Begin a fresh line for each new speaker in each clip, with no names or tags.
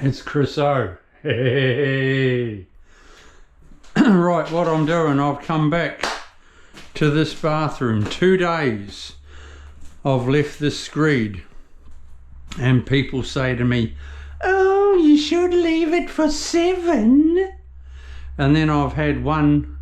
It's Chris O. Hey. Right, what I'm doing, I've come back to this bathroom. 2 days I've left this screed, and people say to me, oh, you should leave it for 7. And then I've had one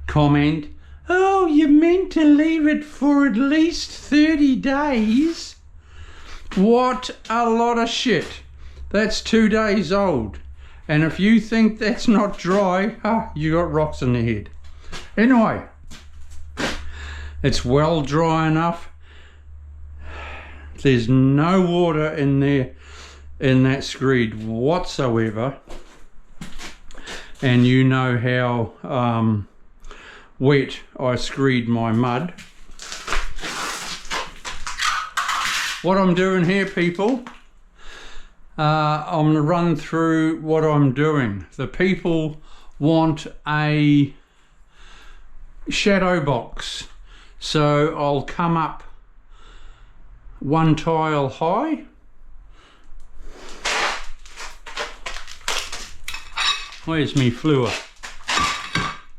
comment, oh, you meant to leave it for at least 30 days. What a lot of shit. That's 2 days old. And if you think that's not dry, you got rocks in the head. Anyway, it's well dry enough. There's no water in there, in that screed whatsoever. And you know how wet I screed my mud. What I'm doing here, people, I'm going to run through what I'm doing. The people want a shadow box, so I'll come up 1 tile high. Where's me floor?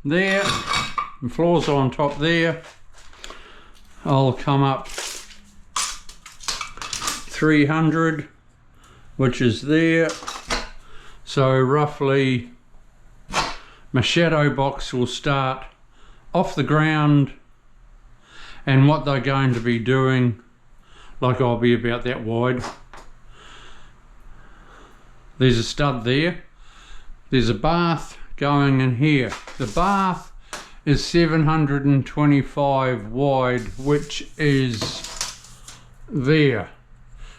There. The floor's on top there. I'll come up 300, which is there. So roughly my shadow box will start off the ground, and what they're going to be doing, like I'll be about that wide. There's a stud there. There's a bath going in here. The bath is 725 wide, which is there.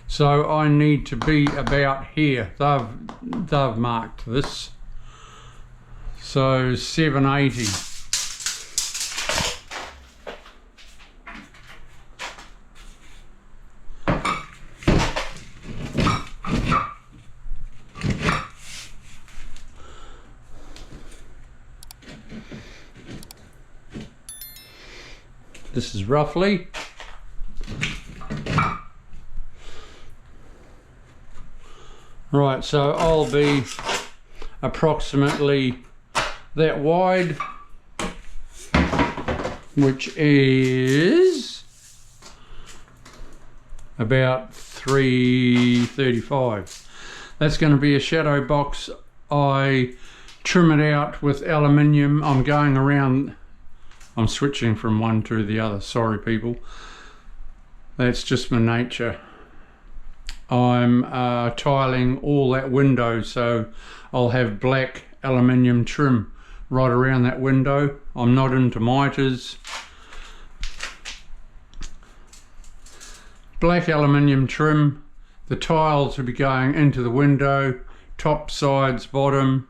So I need to be about here. They've marked this. So 780. This is roughly. Right, so I'll be approximately that wide, which is about 335. That's going to be a shadow box. I trim it out with aluminium. I'm going around, I'm switching from one to the other, sorry people. That's just my nature. I'm tiling all that window, so I'll have black aluminium trim right around that window. I'm not into mitres. Black aluminium trim. The tiles will be going into the window, top, sides, bottom,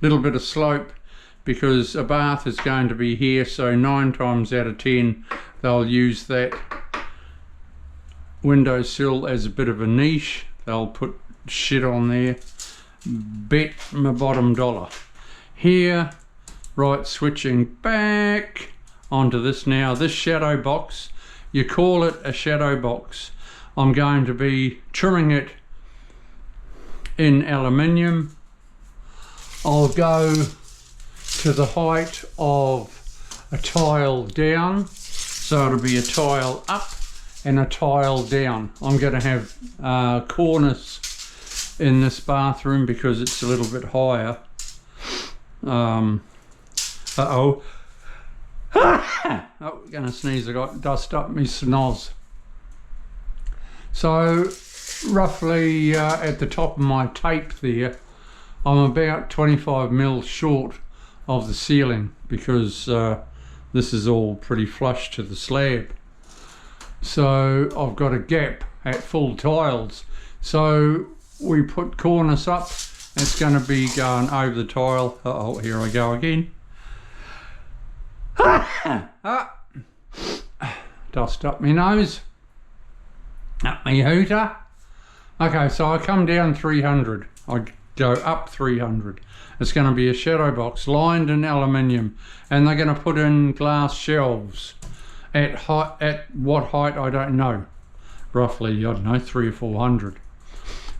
little bit of slope, because a bath is going to be here, so 9 times out of 10 they'll use that windowsill as a bit of a niche. They'll put shit on there. Bet my bottom dollar. Here, right, switching back onto this now. This shadow box, you call it a shadow box. I'm going to be trimming it in aluminium. I'll go to the height of a tile down, so it'll be a tile up and a tile down. I'm going to have cornice in this bathroom because it's a little bit higher. Oh, gonna sneeze, I got dust up me snoz. So roughly at the top of my tape there, I'm about 25 mil short of the ceiling, because this is all pretty flush to the slab. So I've got a gap at full tiles. So we put cornice up. It's going to be going over the tile. Uh-oh, here I go again. Dust up my nose. Up my hooter. Okay, so I come down 300. I go up 300. It's going to be a shadow box lined in aluminium, and they're going to put in glass shelves. At what height I don't know, roughly, I don't know, 300 or 400.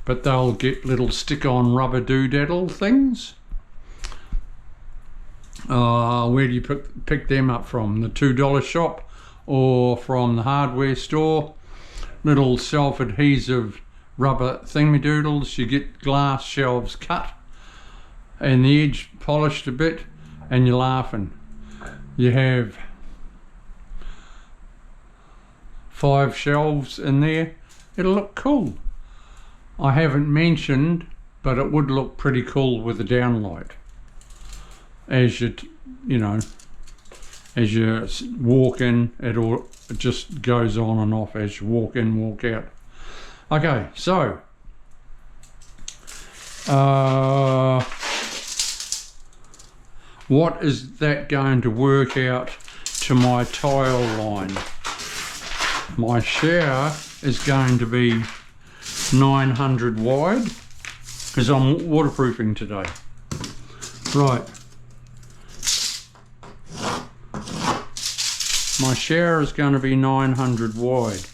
but they'll get little stick-on rubber doodaddle things. Where do you pick them up from? The $2 shop or from the hardware store? Little self-adhesive rubber thingy-doodles. You get glass shelves cut and the edge polished a bit, and you're laughing. You have 5 shelves in there. It'll look cool. I haven't mentioned, but it would look pretty cool with a downlight. As you know, as you walk in, it just goes on and off as you walk in, walk out. Okay, so what is that going to work out to my tile line? My shower is going to be 900 wide because I'm waterproofing today. Right. My shower is going to be 900 wide.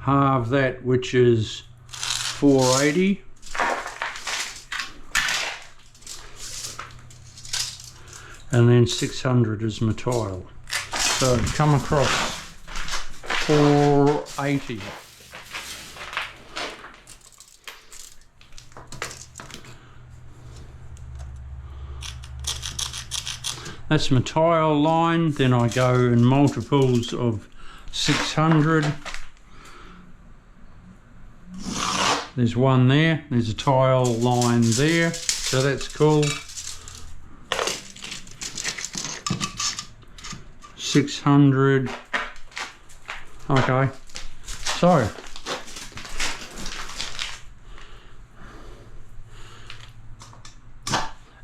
Halve that, which is 480. And then 600 is my tile. So come across 480. That's my tile line. Then I go in multiples of 600. There's one there. There's a tile line there. So that's cool. 600. Okay. So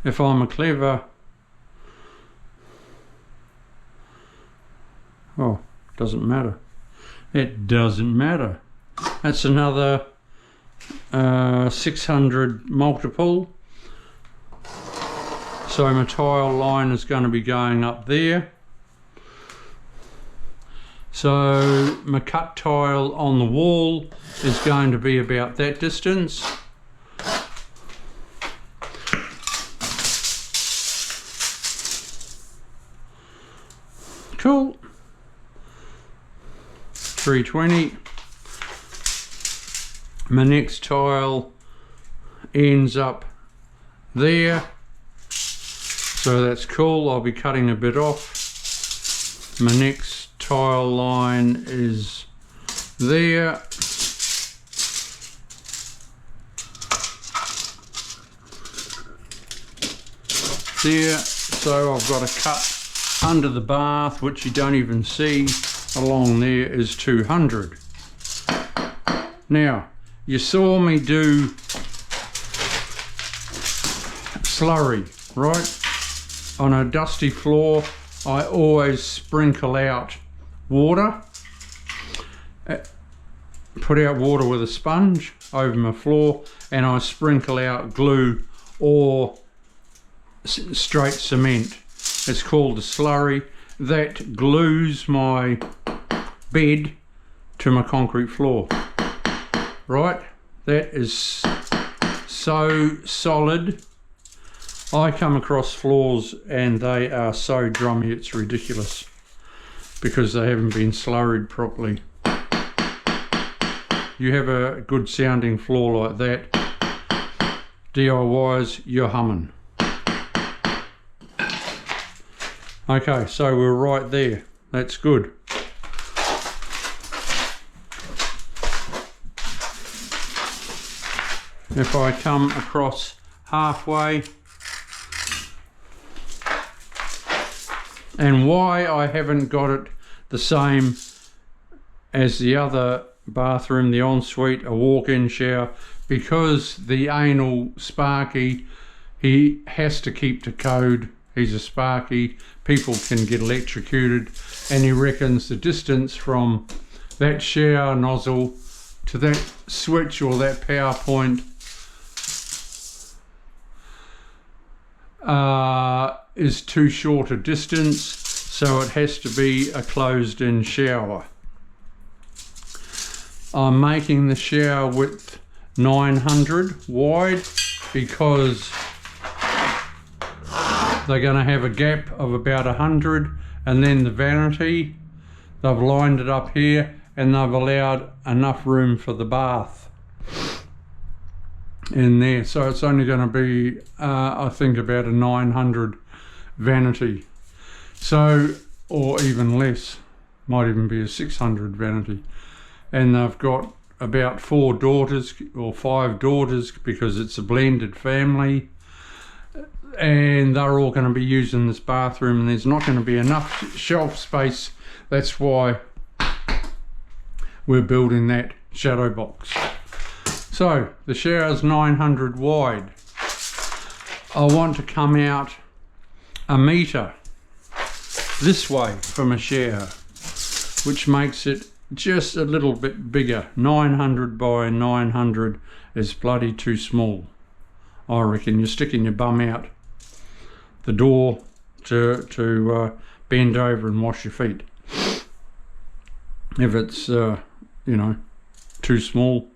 if I'm a clever, doesn't matter. It doesn't matter. That's another 600 multiple. So my tile line is going to be going up there. So my cut tile on the wall is going to be about that distance. Cool. 320. My next tile ends up there. So that's cool. I'll be cutting a bit off. My next tile line is there. There. So I've got a cut under the bath, which you don't even see. Along there is 200. Now, you saw me do slurry, right? On a dusty floor, I always sprinkle out water. Put out water with a sponge over my floor, and I sprinkle out glue or straight cement. It's called a slurry. That glues my bed to my concrete floor. Right? That is so solid. I come across floors and they are so drummy it's ridiculous because they haven't been slurried properly. You have a good sounding floor like that, DIYs, you're humming. Okay, so we're right there. That's good. If I come across halfway, and why I haven't got it the same as the other bathroom, the ensuite, a walk-in shower, because the anal Sparky, he has to keep to code. He's a Sparky, people can get electrocuted, and he reckons the distance from that shower nozzle to that switch or that power point is too short a distance, so it has to be a closed-in shower. I'm making the shower width 900 wide because they're going to have a gap of about 100, and then the vanity, they've lined it up here and they've allowed enough room for the bath in there. So it's only going to be I think about a 900 vanity, so, or even less, might even be a 600 vanity. And they've got about 4 daughters or 5 daughters because it's a blended family, and they're all going to be using this bathroom, and there's not going to be enough shelf space. That's why we're building that shadow box. So the shower's 900 wide. I want to come out a metre this way from a shower, which makes it just a little bit bigger. 900 by 900 is bloody too small. I reckon you're sticking your bum out the door to bend over and wash your feet if it's you know, too small.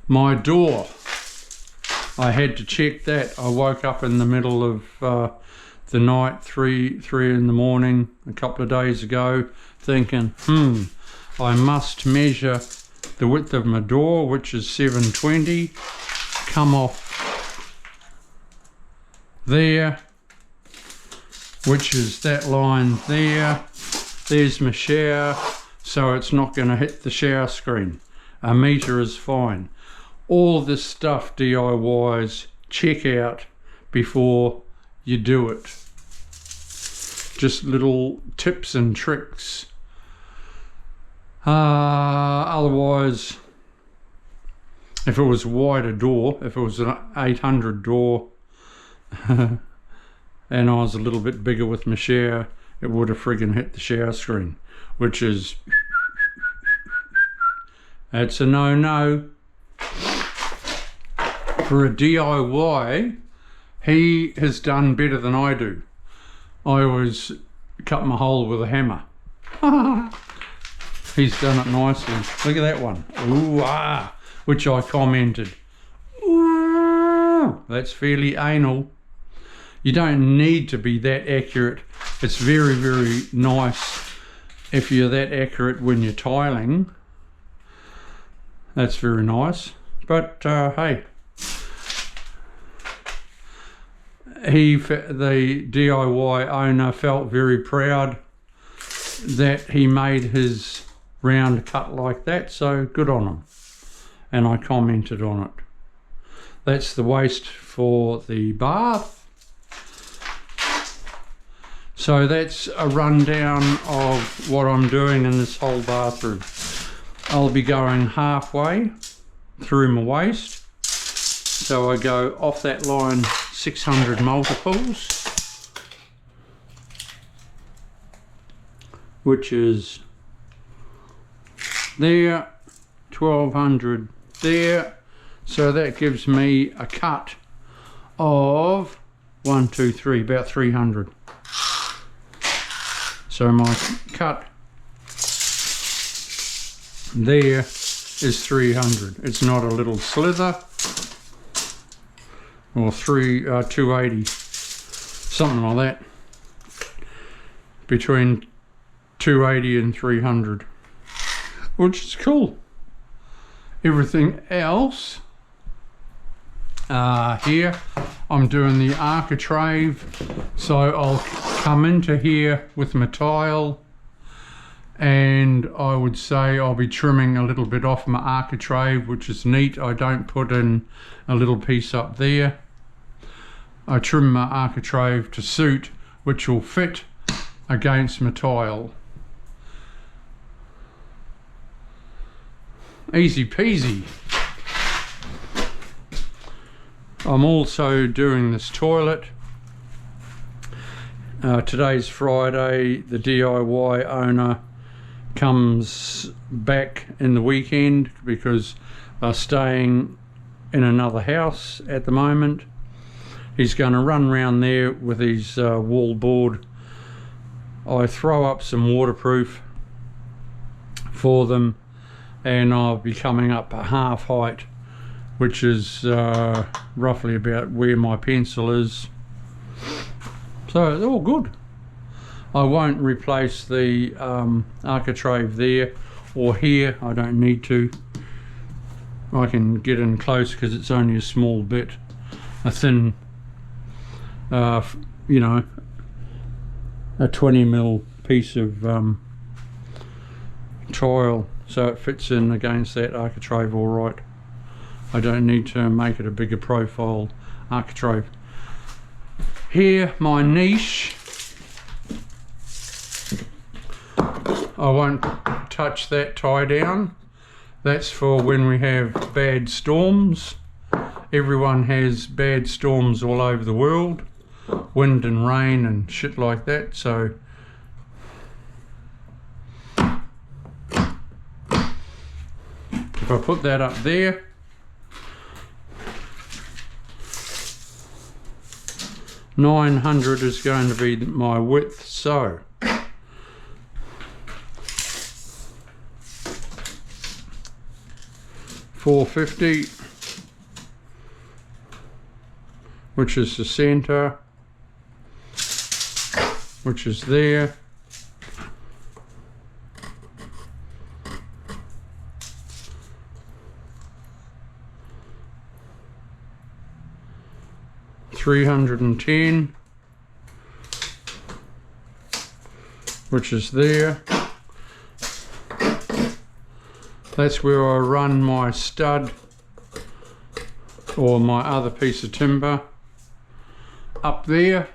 My door, I had to check that. I woke up in the middle of the night, 3 in the morning a couple of days ago, thinking I must measure the width of my door, which is 720, come off there, which is that line there. There's my shower, so it's not going to hit the shower screen. A metre is fine. All this stuff DIYs, check out before you do it. Just little tips and tricks. Otherwise, if it was a wider door, if it was an 800 door and I was a little bit bigger with my shower, it would have friggin' hit the shower screen, which is, that's a no-no. For a DIY, he has done better than I do. I always cut my hole with a hammer. He's done it nicely. Look at that one. Ooh, ah, which I commented. Ooh, that's fairly anal. You don't need to be that accurate. It's very, very nice if you're that accurate when you're tiling. That's very nice. But hey, the DIY owner felt very proud that he made his round cut like that, so good on him, and I commented on it. That's the waste for the bath. So that's a rundown of what I'm doing in this whole bathroom. I'll be going halfway through my waste, so I go off that line 600 multiples, which is there, 1200 there, so that gives me a cut of 1, 2, 3, about 300. So my cut there is 300. It's not a little slither, or 280, something like that, between 280 and 300, which is cool. Everything else here, I'm doing the architrave, so I'll come into here with my tile, and I would say I'll be trimming a little bit off my architrave, which is neat. I don't put in a little piece up there. I trim my architrave to suit, which will fit against my tile. Easy peasy. I'm also doing this toilet. Today's Friday. The DIY owner comes back in the weekend because they're staying in another house at the moment. He's going to run around there with his wall board. I throw up some waterproof for them, and I'll be coming up a half height, which is roughly about where my pencil is. So it's all good. I won't replace the architrave there or here. I don't need to. I can get in close because it's only a small bit, a thin, you know, a 20mm piece of tile, so it fits in against that architrave all right. I don't need to make it a bigger profile architrave. Here, my niche, I won't touch that tie down. That's for when we have bad storms. Everyone has bad storms all over the world, wind and rain and shit like that, so if I put that up there, $900 is going to be my width, so $450, which is the center, which is there. $310, which is there. That's where I run my stud or my other piece of timber up there.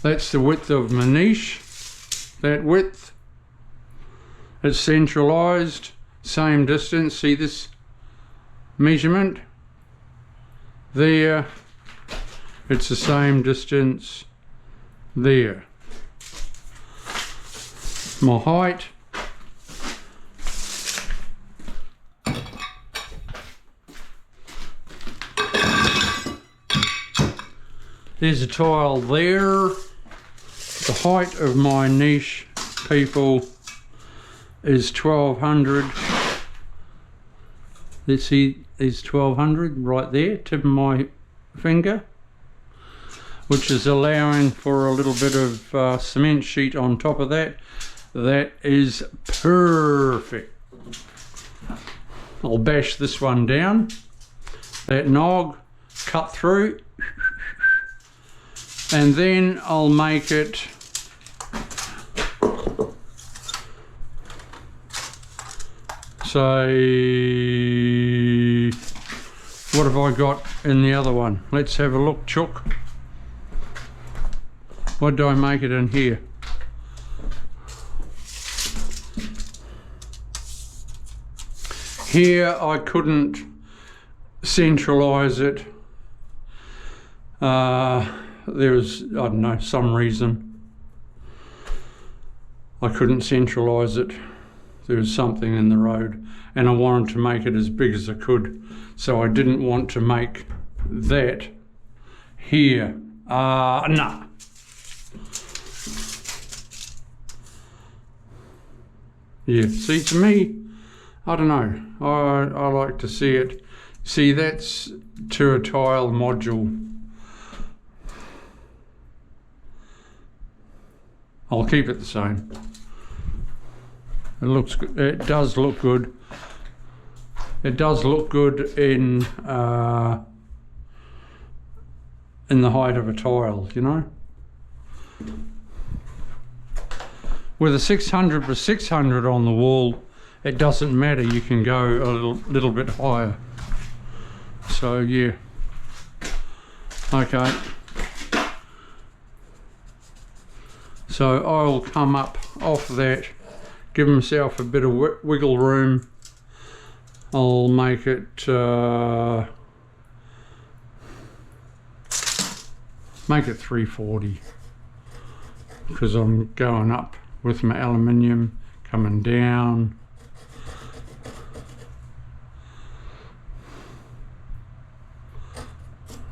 That's the width of my niche, that width. It's centralized, same distance. See this measurement there? It's the same distance there. My height, there's a tile there. The height of my niche, people, is 1200. Let's see, is 1200 right there, tip of my finger, which is allowing for a little bit of cement sheet on top of that. That is perfect. I'll bash this one down, that nog, cut through, and then I'll make it say, what have I got in the other one? Let's have a look, Chook. What do I make it in here? Here I couldn't centralize it. There's, I don't know, some reason I couldn't centralize it. There was something in the road and I wanted to make it as big as I could, so I didn't want to make that here. Nah. Yeah, see, to me, I don't know, I like to see it. See, that's to a tile module. I'll keep it the same. It looks good. It does look good. It does look good in the height of a tile, you know. With a 600 by 600 on the wall, it doesn't matter. You can go a little bit higher. So yeah. Okay. So I'll come up off that, give myself a bit of wiggle room. I'll make it make it 340 because I'm going up with my aluminium, coming down.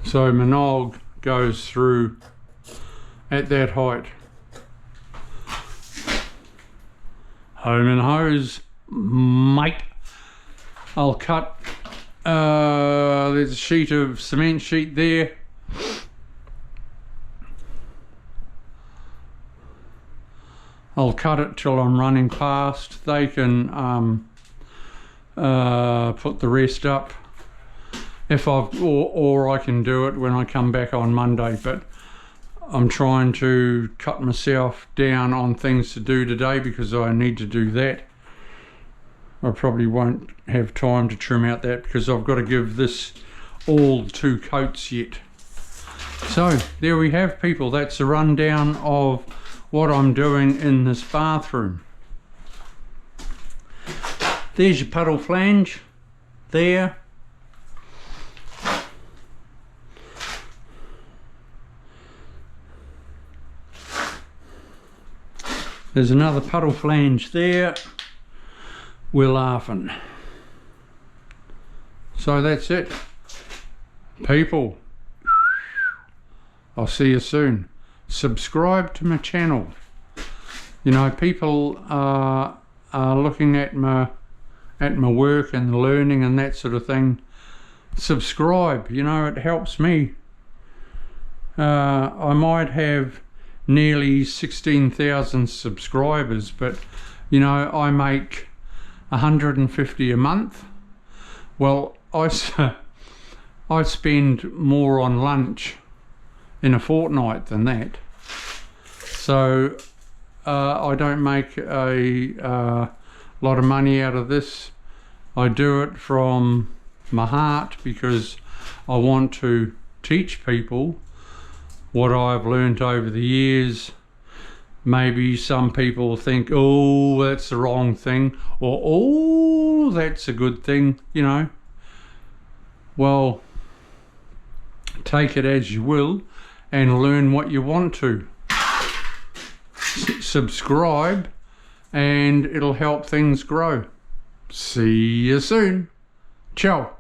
So my nog goes through at that height. Home and hose, mate. I'll cut, there's a sheet of cement sheet there. I'll cut it till I'm running past. They can put the rest up if or I can do it when I come back on Monday, but I'm trying to cut myself down on things to do today because I need to do that. I probably won't have time to trim out that because I've got to give this all 2 coats yet. So there we have, people. That's a rundown of what I'm doing in this bathroom. There's your puddle flange there. There's another puddle flange there. We're laughing. So that's it, people. I'll see you soon. Subscribe to my channel. You know, people are looking at my work and learning and that sort of thing. Subscribe, you know, it helps me. I might have nearly 16,000 subscribers, but you know, I make 150 a month. Well, I spend more on lunch in a fortnight than that, so I don't make a lot of money out of this. I do it from my heart because I want to teach people what I've learnt over the years. Maybe some people think, oh, that's the wrong thing, or oh, that's a good thing, you know. Well, take it as you will and learn what you want to. Subscribe and it'll help things grow. See you soon. Ciao.